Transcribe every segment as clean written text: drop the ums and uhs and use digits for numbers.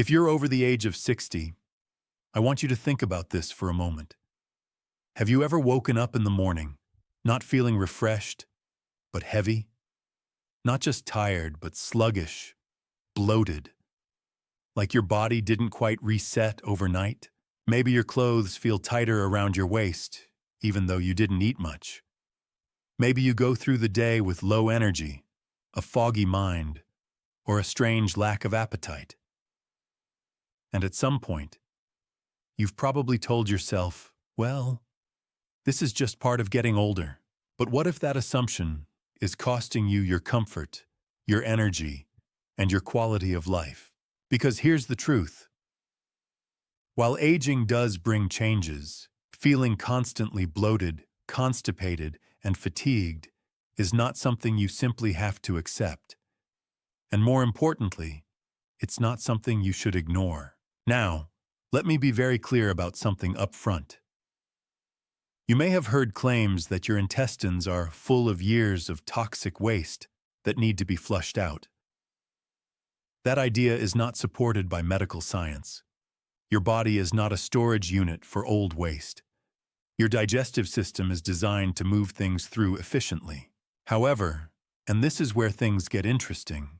If you're over the age of 60, I want you to think about this for a moment. Have you ever woken up in the morning, not feeling refreshed, but heavy? Not just tired, but sluggish, bloated, like your body didn't quite reset overnight? Maybe your clothes feel tighter around your waist, even though you didn't eat much. Maybe you go through the day with low energy, a foggy mind, or a strange lack of appetite. And at some point, you've probably told yourself, well, this is just part of getting older. But what if that assumption is costing you your comfort, your energy, and your quality of life? Because here's the truth. While aging does bring changes, feeling constantly bloated, constipated, and fatigued is not something you simply have to accept. And more importantly, it's not something you should ignore. Now, let me be very clear about something up front. You may have heard claims that your intestines are full of years of toxic waste that need to be flushed out. That idea is not supported by medical science. Your body is not a storage unit for old waste. Your digestive system is designed to move things through efficiently. However, and this is where things get interesting,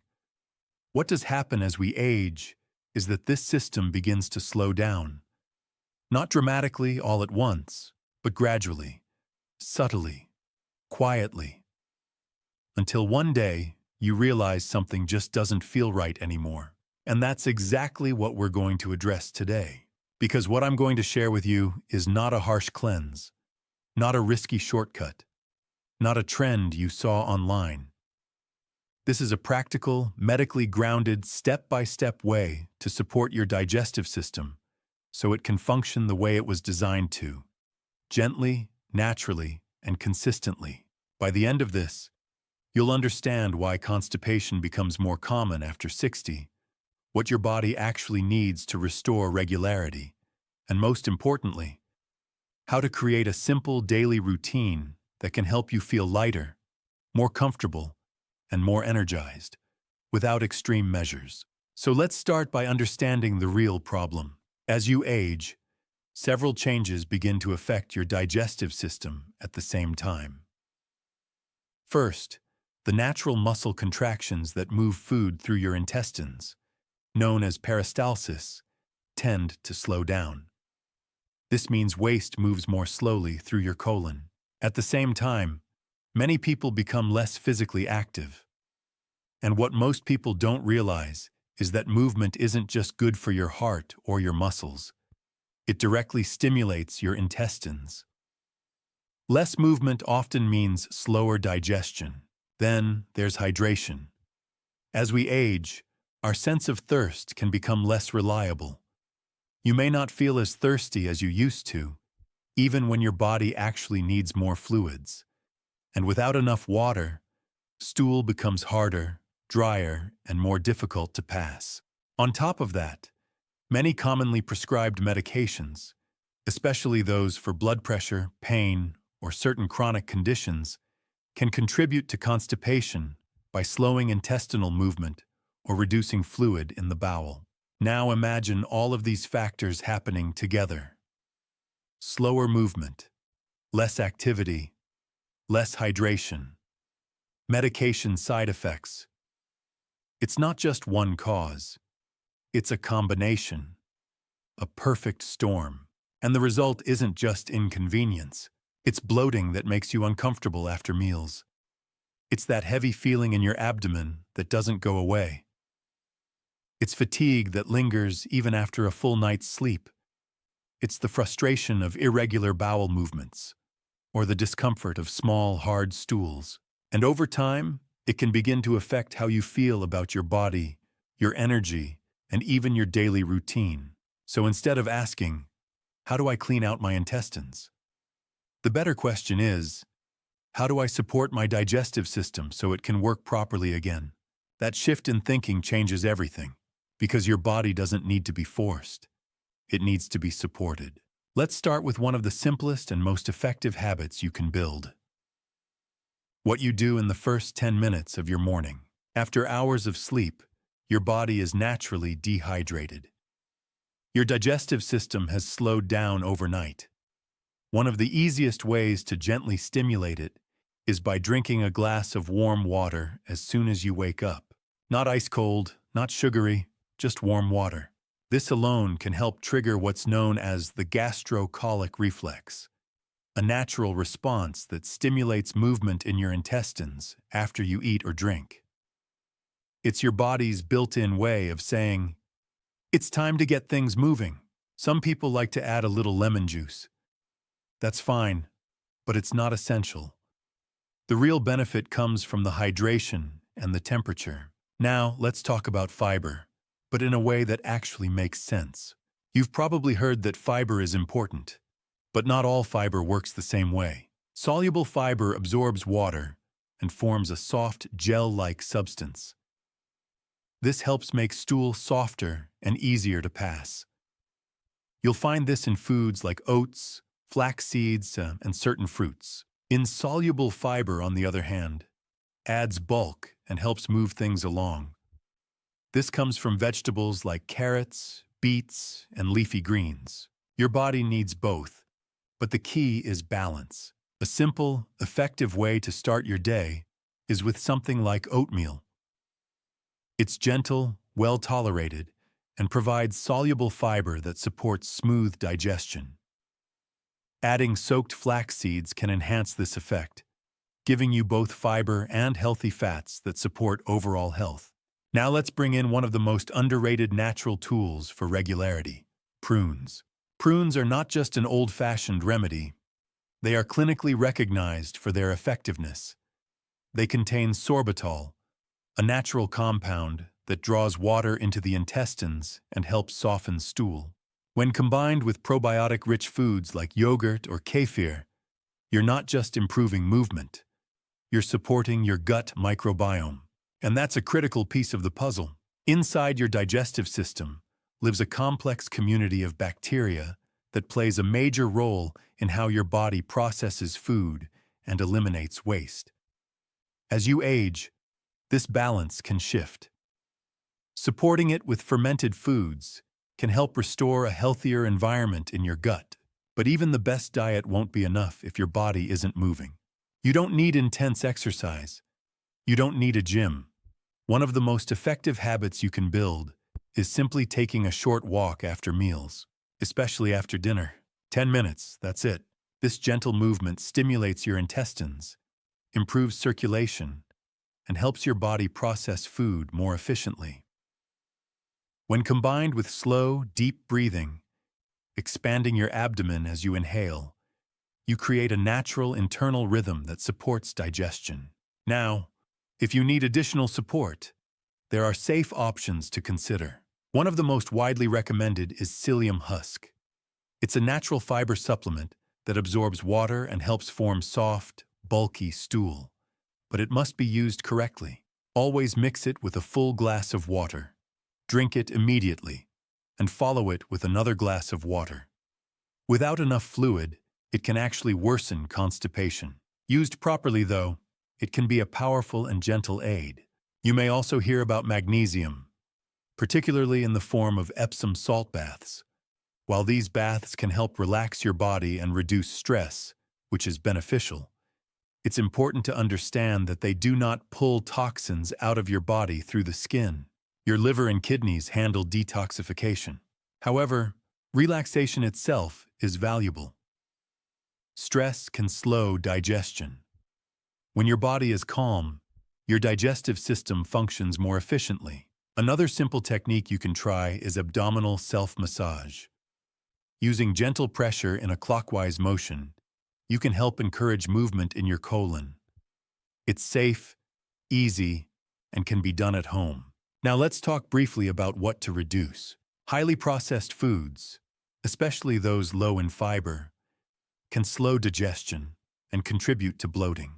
what does happen as we age is that this system begins to slow down. Not dramatically all at once, but gradually, subtly, quietly, until one day you realize something just doesn't feel right anymore. And that's exactly what we're going to address today. Because what I'm going to share with you is not a harsh cleanse, not a risky shortcut, not a trend you saw online. This is a practical, medically grounded, step-by-step way to support your digestive system so it can function the way it was designed to, gently, naturally, and consistently. By the end of this, you'll understand why constipation becomes more common after 60, what your body actually needs to restore regularity, and most importantly, how to create a simple daily routine that can help you feel lighter, more comfortable, and more energized, without extreme measures. So let's start by understanding the real problem. As you age, several changes begin to affect your digestive system at the same time. First, the natural muscle contractions that move food through your intestines, known as peristalsis, tend to slow down. This means waste moves more slowly through your colon. At the same time, many people become less physically active. And what most people don't realize is that movement isn't just good for your heart or your muscles. It directly stimulates your intestines. Less movement often means slower digestion. Then there's hydration. As we age, our sense of thirst can become less reliable. You may not feel as thirsty as you used to, even when your body actually needs more fluids. And without enough water, stool becomes harder, drier, and more difficult to pass. On top of that, many commonly prescribed medications, especially those for blood pressure, pain, or certain chronic conditions, can contribute to constipation by slowing intestinal movement or reducing fluid in the bowel. Now imagine all of these factors happening together. Slower movement, less activity, less hydration, medication side effects. It's not just one cause. It's a combination, a perfect storm. And the result isn't just inconvenience. It's bloating that makes you uncomfortable after meals. It's that heavy feeling in your abdomen that doesn't go away. It's fatigue that lingers even after a full night's sleep. It's the frustration of irregular bowel movements, or the discomfort of small, hard stools. And over time, it can begin to affect how you feel about your body, your energy, and even your daily routine. So instead of asking, how do I clean out my intestines? The better question is, how do I support my digestive system so it can work properly again? That shift in thinking changes everything, because your body doesn't need to be forced. It needs to be supported. Let's start with one of the simplest and most effective habits you can build. What you do in the first 10 minutes of your morning. After hours of sleep, your body is naturally dehydrated. Your digestive system has slowed down overnight. One of the easiest ways to gently stimulate it is by drinking a glass of warm water as soon as you wake up. Not ice cold, not sugary, just warm water. This alone can help trigger what's known as the gastrocolic reflex, a natural response that stimulates movement in your intestines after you eat or drink. It's your body's built-in way of saying, "It's time to get things moving." Some people like to add a little lemon juice. That's fine, but it's not essential. The real benefit comes from the hydration and the temperature. Now, let's talk about fiber, but in a way that actually makes sense. You've probably heard that fiber is important, but not all fiber works the same way. Soluble fiber absorbs water and forms a soft, gel-like substance. This helps make stool softer and easier to pass. You'll find this in foods like oats, flax seeds, and certain fruits. Insoluble fiber, on the other hand, adds bulk and helps move things along. This comes from vegetables like carrots, beets, and leafy greens. Your body needs both, but the key is balance. A simple, effective way to start your day is with something like oatmeal. It's gentle, well-tolerated, and provides soluble fiber that supports smooth digestion. Adding soaked flax seeds can enhance this effect, giving you both fiber and healthy fats that support overall health. Now let's bring in one of the most underrated natural tools for regularity: prunes. Prunes are not just an old-fashioned remedy. They are clinically recognized for their effectiveness. They contain sorbitol, a natural compound that draws water into the intestines and helps soften stool. When combined with probiotic-rich foods like yogurt or kefir, you're not just improving movement, you're supporting your gut microbiome. And that's a critical piece of the puzzle. Inside your digestive system lives a complex community of bacteria that plays a major role in how your body processes food and eliminates waste. As you age, this balance can shift. Supporting it with fermented foods can help restore a healthier environment in your gut. But even the best diet won't be enough if your body isn't moving. You don't need intense exercise. You don't need a gym. One of the most effective habits you can build is simply taking a short walk after meals, especially after dinner. 10 minutes, that's it. This gentle movement stimulates your intestines, improves circulation, and helps your body process food more efficiently. When combined with slow, deep breathing, expanding your abdomen as you inhale, you create a natural internal rhythm that supports digestion. Now, if you need additional support, there are safe options to consider. One of the most widely recommended is psyllium husk. It's a natural fiber supplement that absorbs water and helps form soft, bulky stool. But it must be used correctly. Always mix it with a full glass of water. Drink it immediately, and follow it with another glass of water. Without enough fluid, it can actually worsen constipation. Used properly, though, it can be a powerful and gentle aid. You may also hear about magnesium, particularly in the form of Epsom salt baths. While these baths can help relax your body and reduce stress, which is beneficial, it's important to understand that they do not pull toxins out of your body through the skin. Your liver and kidneys handle detoxification. However, relaxation itself is valuable. Stress can slow digestion. When your body is calm, your digestive system functions more efficiently. Another simple technique you can try is abdominal self-massage. Using gentle pressure in a clockwise motion, you can help encourage movement in your colon. It's safe, easy, and can be done at home. Now let's talk briefly about what to reduce. Highly processed foods, especially those low in fiber, can slow digestion and contribute to bloating.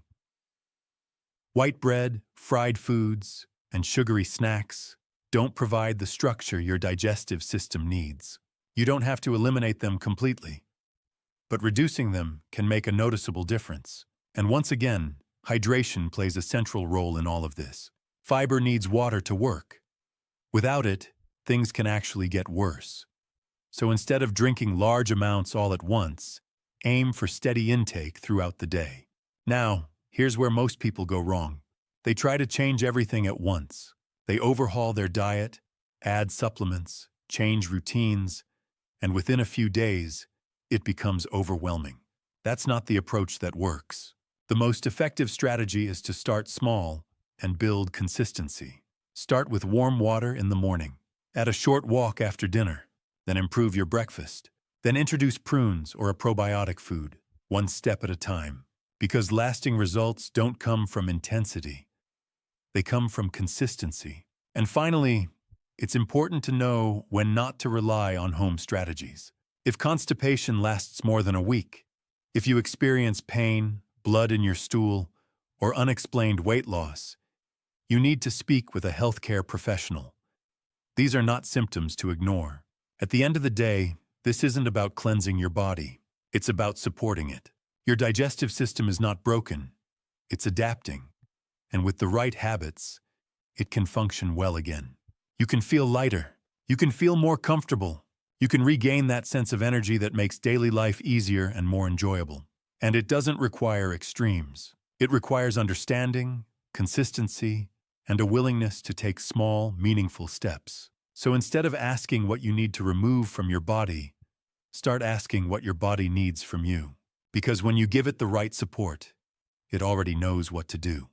White bread, fried foods, and sugary snacks don't provide the structure your digestive system needs. You don't have to eliminate them completely, but reducing them can make a noticeable difference. And once again, hydration plays a central role in all of this. Fiber needs water to work. Without it, things can actually get worse. So instead of drinking large amounts all at once, aim for steady intake throughout the day. Now, here's where most people go wrong. They try to change everything at once. They overhaul their diet, add supplements, change routines, and within a few days, it becomes overwhelming. That's not the approach that works. The most effective strategy is to start small and build consistency. Start with warm water in the morning. Add a short walk after dinner. Then improve your breakfast. Then introduce prunes or a probiotic food, one step at a time. Because lasting results don't come from intensity. They come from consistency. And finally, it's important to know when not to rely on home strategies. If constipation lasts more than a week, if you experience pain, blood in your stool, or unexplained weight loss, you need to speak with a healthcare professional. These are not symptoms to ignore. At the end of the day, this isn't about cleansing your body. It's about supporting it. Your digestive system is not broken. It's adapting. And with the right habits, it can function well again. You can feel lighter. You can feel more comfortable. You can regain that sense of energy that makes daily life easier and more enjoyable. And it doesn't require extremes. It requires understanding, consistency, and a willingness to take small, meaningful steps. So instead of asking what you need to remove from your body, start asking what your body needs from you. Because when you give it the right support, it already knows what to do.